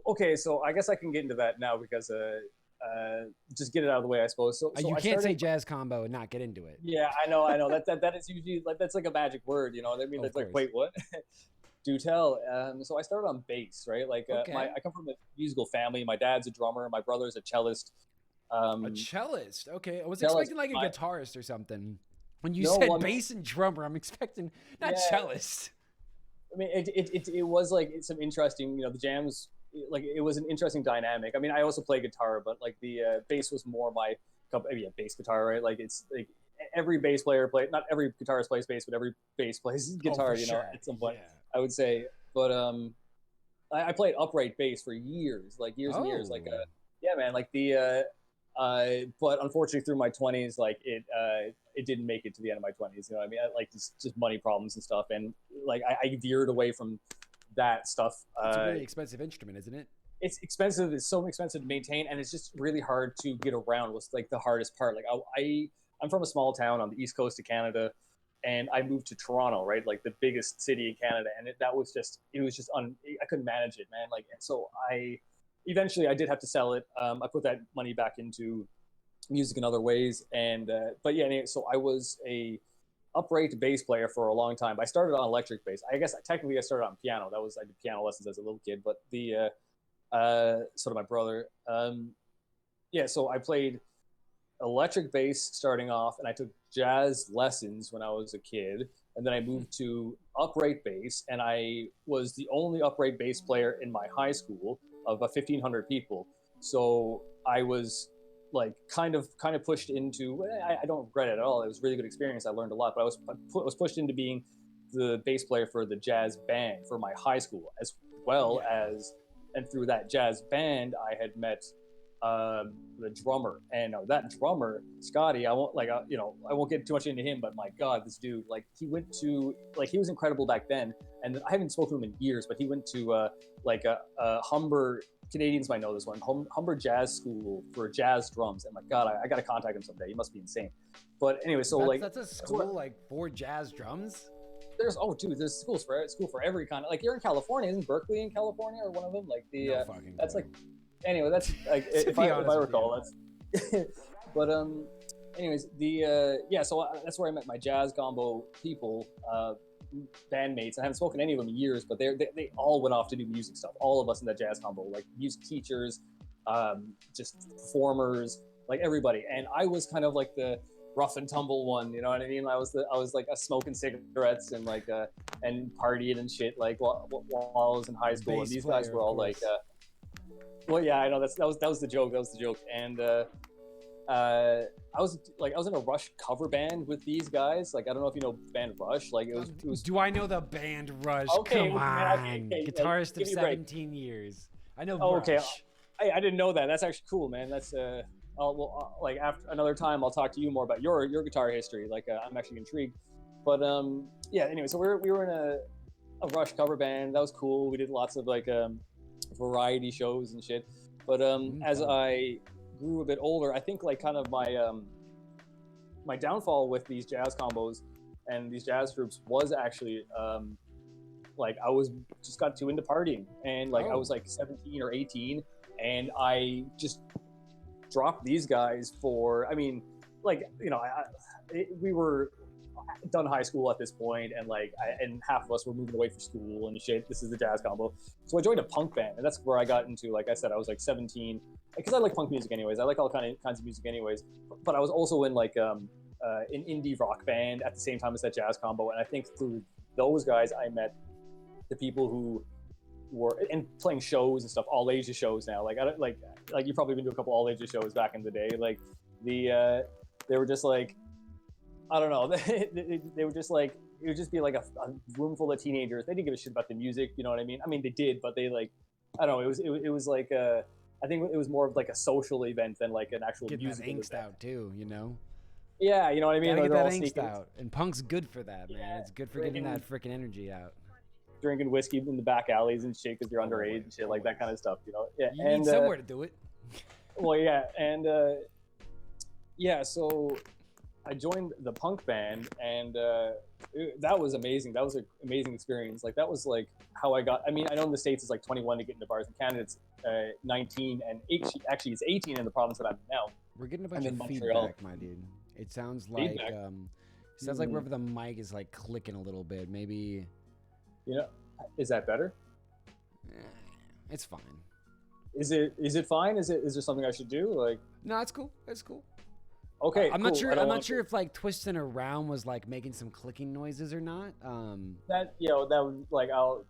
Okay, so I guess I can get into that now because just get it out of the way, I suppose. So You I can't say started. jazz combo and not get into it. Yeah, I know that is usually like that's like a magic word, you know. I mean, Of that's like, course. wait, what? Do tell. So I started on bass, right? Like Okay. I come from a musical family. My dad's a drummer. My brother's a cellist. A Um, cellist. Okay. I was Cellist. expecting like a My guitarist or something. When you no, said well, I mean, bass and drummer, I'm expecting not yeah. cellist. I mean, it was like some interesting, the jams. Like it was an interesting dynamic. I mean, I also play guitar, but like the bass was more my maybe a bass guitar, right? Like it's like every bass player play. Not every guitarist plays bass, but every bass plays Oh, for guitar. sure. At some point, Yeah. I would say. But I played upright bass for years, like years and years. Like Oh. yeah, man. Like but unfortunately, through my 20s, like it didn't make it to the end of my 20s. You know what I mean? Like just money problems and stuff, and like I veered away from that stuff. It's a really expensive instrument, isn't it? It's expensive. It's so expensive to maintain, and it's just really hard to get around. Was like the hardest part. Like I'm from a small town on the east coast of Canada, and I moved to Toronto, right, like the biggest city in Canada, and that was just I couldn't manage it, man. Like, and so I eventually I did have to sell it. I put that money back into music in other ways, and but yeah, anyway, so I was a upright bass player for a long time. I started on electric bass. I guess technically I started on piano. I did piano lessons as a little kid, but the so did my brother. Yeah, so I played electric bass starting off, and I took jazz lessons when I was a kid, and then I Hmm. moved to upright bass, and I was the only upright bass player in my high school of about 1,500 people. So I was like kind of pushed into. I don't regret it at all. It was a really good experience. I learned a lot, but I was pushed into being the bass player for the jazz band for my high school, as well Yeah. as, and through that jazz band, I had met the drummer, and that drummer Scotty, I won't get too much into him, but my God, this dude, like he was incredible back then, and I haven't spoken to him in years, but he went to like a Humber. Canadians might know this one, Humber Jazz School for jazz drums, and my God, I got to contact him someday. He must be insane. But anyway, so like That's a that's what school like for jazz drums. there's oh dude, there's school for every kind of, like, you're in California, isn't Berkeley in California or one of them? Like the No fucking that's like clue. anyway, that's like To be if I honest with you. recall, that's but anyways, the yeah, so that's where I met my jazz combo people, bandmates. I haven't spoken to any of them in years, but they all went off to do music stuff. All of us in that jazz combo, like music teachers, just performers, like everybody. And I was kind of like the rough and tumble one, you know what I mean? I was like smoking cigarettes and like and partying and shit, like while I was in high school. And Bass these guys player, were of all like, course. well, yeah, I know that was the joke. That was the joke. And I was in a Rush cover band with these guys. Like, I don't know if you know band Rush. Like it was Do I know the band Rush? okay, Come man. Okay, on. okay, like, Guitarist of give me a break. 17 years. I know Oh, okay. Rush. I didn't know that. That's actually cool, man. That's like after another time, I'll talk to you more about your guitar history. Like, I'm actually intrigued. But yeah. Anyway, so we were in a Rush cover band. That was cool. We did lots of like variety shows and shit. But as Fun. I grew a bit older, I think like kind of my downfall with these jazz combos and these jazz groups was actually like I was just got too into partying, and like I Oh. was like 17 or 18, and I just dropped these guys for, I mean, like, we were done high school at this point, and like and half of us were moving away for school and shit. This is the jazz combo. So I joined a punk band, and that's where I got into, like I said, I was like 17, because I like punk music anyways. I like all kinds of music anyways. But I was also in like an indie rock band at the same time as that jazz combo, and I think through those guys I met the people who were and playing shows and stuff, all ages shows now. Like I don't like you've probably been to a couple all ages shows back in the day. Like they were just like, I don't know. They were just like, it would just be like a room full of teenagers. They didn't give a shit about the music. You know what I mean? I mean, they did, but they like, I don't know. It was like I think it was more of like a social event than like an actual Getting that musical angst event. out too, you know? Yeah, you know what I mean? Gotta Like get they're that all angst sneaking, out. And punk's good for that, man. yeah, It's good for getting that drinking freaking energy out. drinking whiskey in the back alleys and shit because you're underage Always, and shit, like that always. kind of stuff. You know? Yeah, You need and somewhere to do it. well, yeah, and yeah, so I joined the punk band, and that was amazing. That was an amazing experience. Like that was like how I got. I mean, I know in the States it's like 21 to get into bars. In Canada it's 19, and actually it's 18 in the province that I'm in now. We're getting a bunch I'm in of Montreal. feedback, my dude. It sounds like Feedback. sounds like wherever the mic is like clicking a little bit. Maybe. You know, is that better? It's fine. Is it fine? Is there something I should do? Like, No, it's cool. It's cool. okay, I'm cool. not sure. I'm not sure if like twisting around was like making some clicking noises or not. That that was like I'll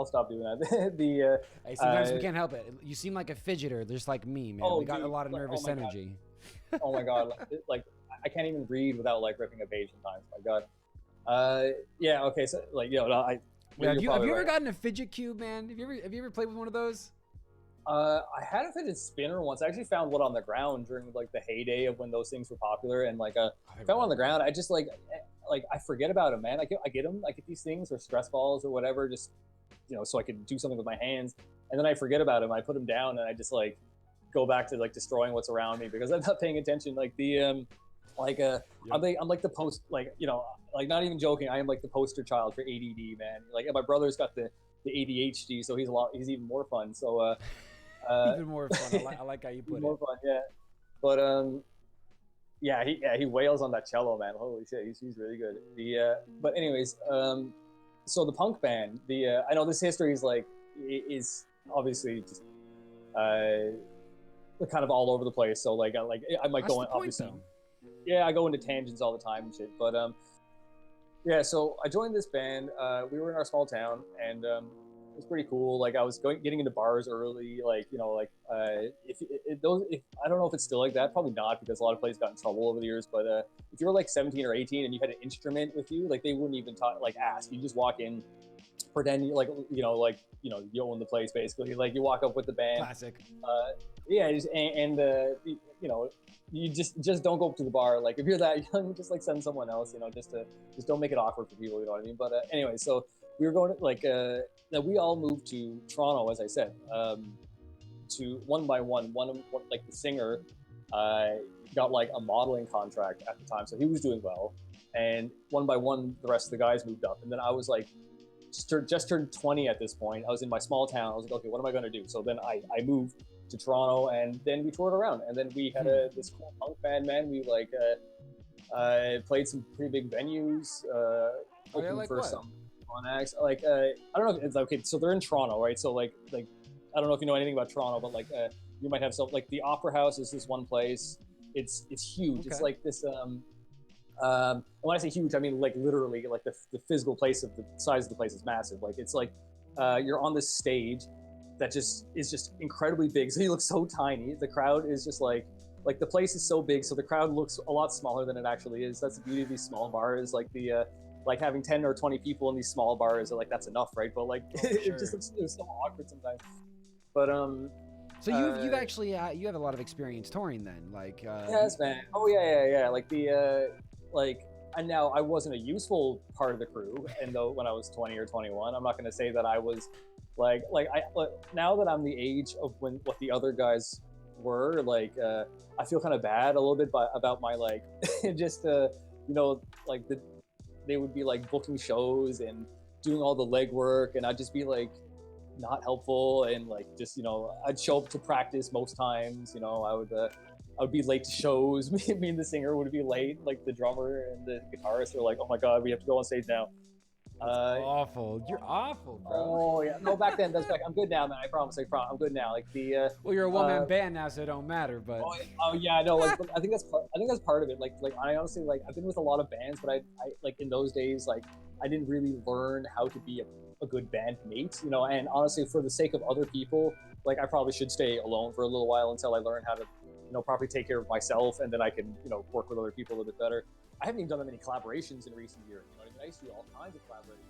stop doing that. Hey, sometimes we can't help it. You seem like a fidgeter, just like me, man. Oh, we got dude, a lot of nervous energy. Oh my god, like I can't even read without like ripping a page sometimes. My god. Yeah. Okay. So like I. Wait, have you ever right. gotten a fidget cube, man? Have you ever played with one of those? I had a fidget spinner once. I actually found one on the ground during like the heyday of when those things were popular, and like I found one on the ground. I just like I forget about them, man. I get them. I get these things or stress balls or whatever, just so I could do something with my hands, and then I forget about them. I put them down, and I just like go back to like destroying what's around me because I'm not paying attention. Like the yep. I'm like the post like not even joking. I am like the poster child for ADD, man. Like my brother's got the ADHD, so he's even more fun. So even more fun. I like how you put it. More fun, yeah. But he wails on that cello, man. Holy shit, he's really good. But anyways, so the punk band. I know this history is obviously just kind of all over the place. So I might go in obviously. Yeah, I go into tangents all the time and shit. But yeah, so I joined this band. We were in our small town, and it was pretty cool. Like I was getting into bars early. Like if I don't know if it's still like that, probably not, because a lot of places got in trouble over the years. But if you were like 17 or 18 and you had an instrument with you, like they wouldn't even ask. You just walk in, pretend you you own the place basically. Like you walk up with the band. Classic. Yeah, you just don't go up to the bar. Like if you're that young, just like send someone else. Just don't make it awkward for people. You know what I mean? But anyway, so we were going to we all moved to Toronto, as I said, to one by one. One like the singer got like a modeling contract at the time, so he was doing well. And one by one, the rest of the guys moved up, and then I was like just turned 20 at this point. I was in my small town. I was like, okay, what am I going to do? So then I moved to Toronto, and then we toured around, and then we had this cool punk band, man. We played some pretty big venues, opened for some fun acts. I don't know if it's okay. So they're in Toronto, right? So like I don't know if you know anything about Toronto, but you might have like the Opera House is this one place. It's huge. Okay. It's like this. When I say huge, I mean like literally like the physical place of the size of the place is massive. Like it's like you're on this stage that is just incredibly big. So you look so tiny. The crowd is just like the place is so big, so the crowd looks a lot smaller than it actually is. That's the beauty of these small bars. Like like having 10 or 20 people in these small bars, like that's enough, right? But like it just looks so awkward sometimes. But so you've actually you have a lot of experience touring then, like yes, man. Oh yeah. Like and now I wasn't a useful part of the crew, and though when I was 20 or 21, I'm not going to say that I was now that I'm the age of what the other guys were, I feel kind of bad a little bit about my just they would be like booking shows and doing all the legwork, and I'd just be like not helpful, and I'd show up to practice most times. I would be late to shows. Me and the singer would be late. Like the drummer and the guitarist are like, "Oh my god, we have to go on stage now." Awful. You're awful, bro. Oh yeah. No, back then. I'm good now, man. I promise. I'm good now. Like well, you're a one-man band now, so it don't matter. But oh yeah, no. I think that's part of it. Like I honestly I've been with a lot of bands, but I like in those days I didn't really learn how to be a good bandmate. And honestly, for the sake of other people, I probably should stay alone for a little while until I learn how to properly take care of myself, and then I can work with other people a little bit better. I haven't even done that many collaborations in recent years. I used to do all kinds of collaborating.